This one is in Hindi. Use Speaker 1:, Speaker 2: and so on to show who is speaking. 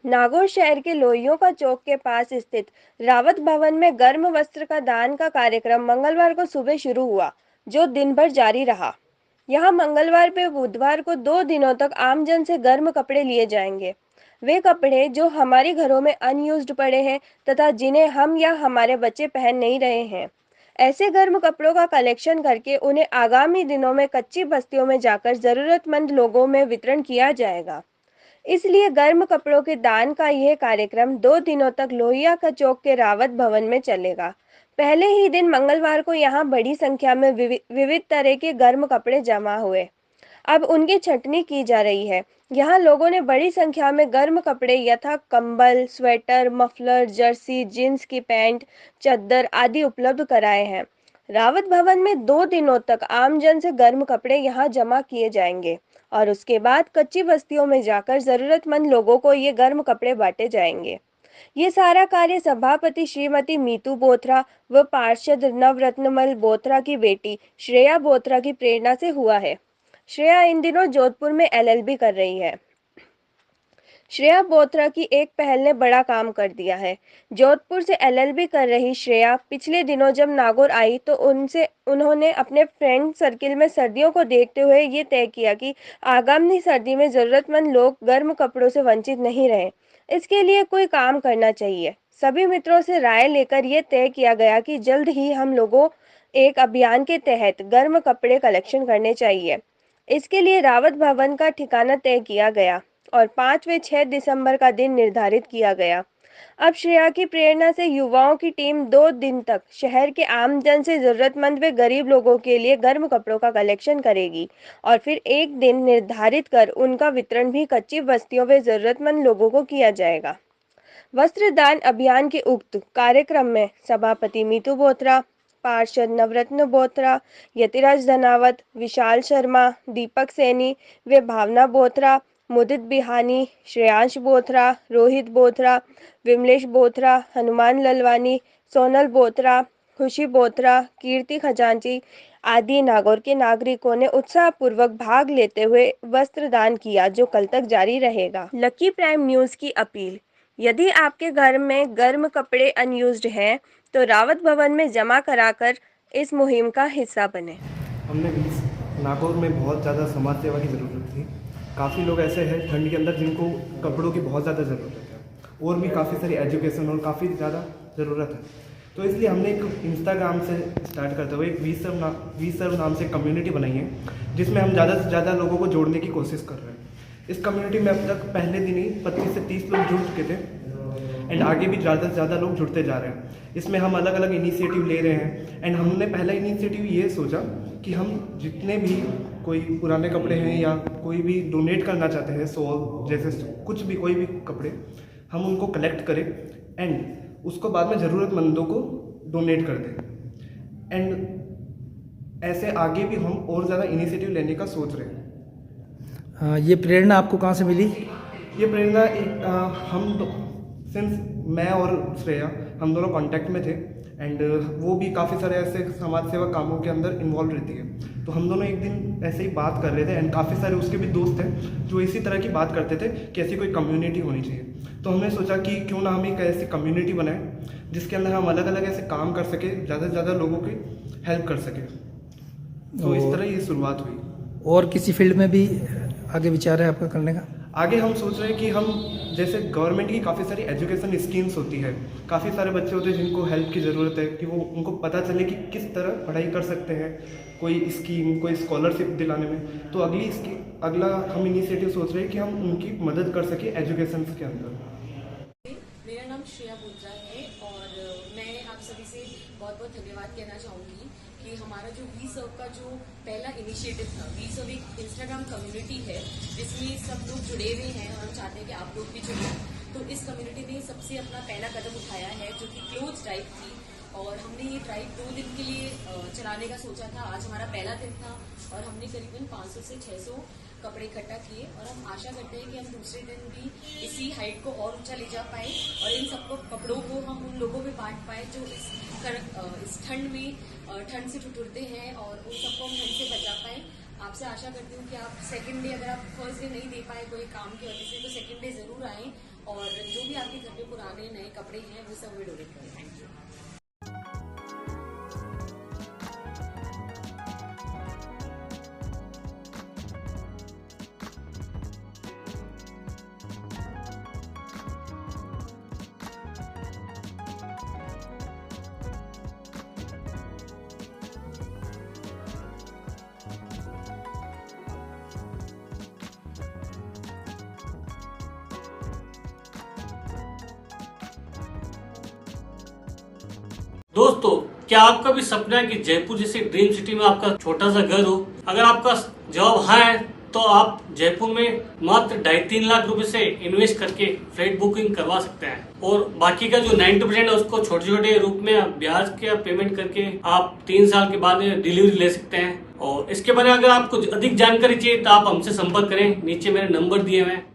Speaker 1: नागौर शहर के लोहियों का चौक के पास स्थित रावत भवन में गर्म वस्त्र का दान का कार्यक्रम मंगलवार को सुबह शुरू हुआ, जो दिन भर जारी रहा। यहां मंगलवार पे बुधवार को 2 दिनों तक आमजन से गर्म कपड़े लिए जाएंगे। वे कपड़े जो हमारे घरों में अनयूज्ड पड़े हैं तथा जिन्हें हम या हमारे बच्चे पहन नहीं रहे हैं, ऐसे गर्म कपड़ों का कलेक्शन करके उन्हें आगामी दिनों में कच्ची बस्तियों में जाकर जरूरतमंद लोगों में वितरण किया जाएगा। इसलिए गर्म कपड़ों के दान का यह कार्यक्रम 2 दिनों तक लोहिया का चौक के रावत भवन में चलेगा। पहले ही दिन मंगलवार को यहां बड़ी संख्या में विविध तरह के गर्म कपड़े जमा हुए। अब उनकी छटनी की जा रही है। यहाँ लोगों ने बड़ी संख्या में गर्म कपड़े यथा कंबल, स्वेटर, मफलर, जर्सी, जींस की पैंट, चद्दर आदि उपलब्ध कराए हैं। रावत भवन में 2 दिनों तक आमजन से गर्म कपड़े यहाँ जमा किए जाएंगे और उसके बाद कच्ची बस्तियों में जाकर जरूरतमंद लोगों को ये गर्म कपड़े बांटे जाएंगे। ये सारा कार्य सभापति श्रीमती मीतू बोथरा व पार्षद नवरत्नमल बोथरा की बेटी श्रेया बोथरा की प्रेरणा से हुआ है। श्रेया इन दिनों जोधपुर में एलएलबी कर रही है। श्रेया बोथरा की एक पहल ने बड़ा काम कर दिया है। जोधपुर से एलएलबी कर रही श्रेया पिछले दिनों जब नागौर आई तो उन्होंने अपने फ्रेंड सर्किल में सर्दियों को देखते हुए ये तय किया कि आगामी सर्दी में जरूरतमंद लोग गर्म कपड़ों से वंचित नहीं रहे। इसके लिए कोई काम करना चाहिए। सभी मित्रों से राय लेकर ये तय किया गया कि जल्द ही हम लोगों एक अभियान के तहत गर्म कपड़े कलेक्शन करने चाहिए। इसके लिए रावत भवन का ठिकाना तय किया गया और 5 व 6 दिसंबर का दिन निर्धारित किया गया। अब श्रेया की प्रेरणा से युवाओं की टीम 2 दिन तक शहर के आमजन से जरूरतमंद व गरीब लोगों के लिए गर्म कपड़ों का कलेक्शन करेगी और फिर एक दिन निर्धारित कर उनका वितरण भी कच्ची बस्तियों व जरूरतमंद लोगों को किया जाएगा। वस्त्र दान अभियान के उक्त कार्यक्रम में सभापति मीतू बोथरा, पार्षद नवरत्न बोथरा, यतिराज धनावत, विशाल शर्मा, दीपक सैनी व भावना बोथरा, मुदित बिहानी, श्रेयांश बोथरा, रोहित बोथरा, विमलेश बोथरा, हनुमान ललवानी, सोनल बोथरा, खुशी बोथरा, कीर्ति खजांची आदि नागौर के नागरिकों ने उत्साहपूर्वक भाग लेते हुए वस्त्र दान किया, जो कल तक जारी रहेगा। लकी प्राइम न्यूज़ की अपील। यदि आपके घर में गर्म कपड़े अनयूज्ड हैं तो रावत भवन में जमा कराकर इस मुहिम का हिस्सा बने।
Speaker 2: हमने भी नागौर में बहुत ज़्यादा समाज सेवा की ज़रूरत थी। काफ़ी लोग ऐसे हैं ठंड के अंदर जिनको कपड़ों की बहुत ज़्यादा ज़रूरत है और भी काफ़ी सारी एजुकेशन और काफ़ी ज़्यादा ज़रूरत है। तो इसलिए हमने एक इंस्टाग्राम से स्टार्ट करते हुए एक वी सर्व नाम से कम्युनिटी बनाई है, जिसमें हम ज़्यादा से ज़्यादा लोगों को जोड़ने की कोशिश कर रहे हैं। इस कम्युनिटी में अब तक पहले दिन ही 25 से 30 लोग जुड़ चुके थे एंड आगे भी ज़्यादा से ज़्यादा लोग जुड़ते जा रहे हैं। इसमें हम अलग अलग इनिशिएटिव ले रहे हैं एंड हमने पहला इनिशिएटिव ये सोचा कि हम जितने भी कोई पुराने कपड़े हैं या कोई भी डोनेट करना चाहते हैं, शॉल जैसे कुछ भी कोई भी कपड़े, हम उनको कलेक्ट करें एंड उसको बाद में ज़रूरतमंदों को डोनेट कर दें। एंड ऐसे आगे भी हम और ज़्यादा इनिशिएटिव लेने का सोच रहे हैं।
Speaker 3: ये प्रेरणा आपको कहाँ से मिली?
Speaker 2: ये प्रेरणा सिंस मैं और श्रेया हम दोनों कांटेक्ट में थे एंड वो भी काफ़ी सारे ऐसे समाज सेवा कामों के अंदर इन्वॉल्व रहती है। तो हम दोनों एक दिन ऐसे ही बात कर रहे थे एंड काफ़ी सारे उसके भी दोस्त हैं जो इसी तरह की बात करते थे कि ऐसी कोई कम्युनिटी होनी चाहिए। तो हमने सोचा कि क्यों ना हम एक ऐसी कम्युनिटी बनाएं जिसके अंदर हम अलग अलग ऐसे काम कर सके, ज़्यादा से ज़्यादा लोगों की हेल्प कर सकें। तो इस तरह ये शुरुआत हुई।
Speaker 3: और किसी फील्ड में भी आगे विचार है आपका करने का?
Speaker 2: आगे हम सोच रहे हैं कि हम जैसे गवर्नमेंट की काफ़ी सारी एजुकेशन स्कीम्स होती है, काफ़ी सारे बच्चे होते हैं जिनको हेल्प की ज़रूरत है कि वो उनको पता चले कि किस तरह पढ़ाई कर सकते हैं, कोई स्कीम कोई स्कॉलरशिप दिलाने में। तो अगला हम इनिशिएटिव सोच रहे हैं कि हम उनकी मदद कर सकें एजुकेशन के अंदर।
Speaker 4: मेरा नाम श्रेया बोथरा है और मैं आप सभी से बहुत बहुत धन्यवाद कहना चाहूँगी कि हमारा जो वी सर्व का जो पहला इनिशिएटिव था, वी सर्व एक इंस्टाग्राम कम्युनिटी है जिसमें सब लोग जुड़े हुए हैं और हम चाहते हैं कि आप लोग भी जुड़े। तो इस कम्युनिटी ने सबसे अपना पहला कदम उठाया है जो कि क्लोथ ड्राइव थी और हमने ये ड्राइव 2 दिन के लिए चलाने का सोचा था। आज हमारा पहला दिन था और हमने करीबन 500 से 600 कपड़े इकट्ठा किए और हम आशा करते हैं कि हम दूसरे दिन भी इसी हाइट को और ऊंचा ले जा पाए और इन सबको कपड़ों को हम उन लोगों में बांट पाए जो इस ठंड में ठंड से ठिठुरते हैं और उन सबको हम ठंड से बचा पाए। आपसे आशा करती हूँ कि आप सेकंड डे, अगर आप फर्स्ट डे नहीं दे पाए कोई काम की वजह से, तो सेकंड डे जरूर आएँ और जो भी आपके घर में पुराने नए कपड़े हैं वो सब में डोनेट करें। Thank you.
Speaker 5: दोस्तों, क्या आपका भी सपना है कि जयपुर जैसे ड्रीम सिटी में आपका छोटा सा घर हो? अगर आपका जवाब हाँ है तो आप जयपुर में मात्र 2.5-3 लाख रुपए से इन्वेस्ट करके फ्लैट बुकिंग करवा सकते हैं और बाकी का जो 90% है उसको छोटे छोटे रूप में ब्याज के पेमेंट करके आप 3 साल के बाद डिलीवरी ले सकते हैं। और इसके बारे में अगर आपको अधिक जानकारी चाहिए तो आप हमसे संपर्क करें, नीचे मेरे नंबर दिए हुए हैं।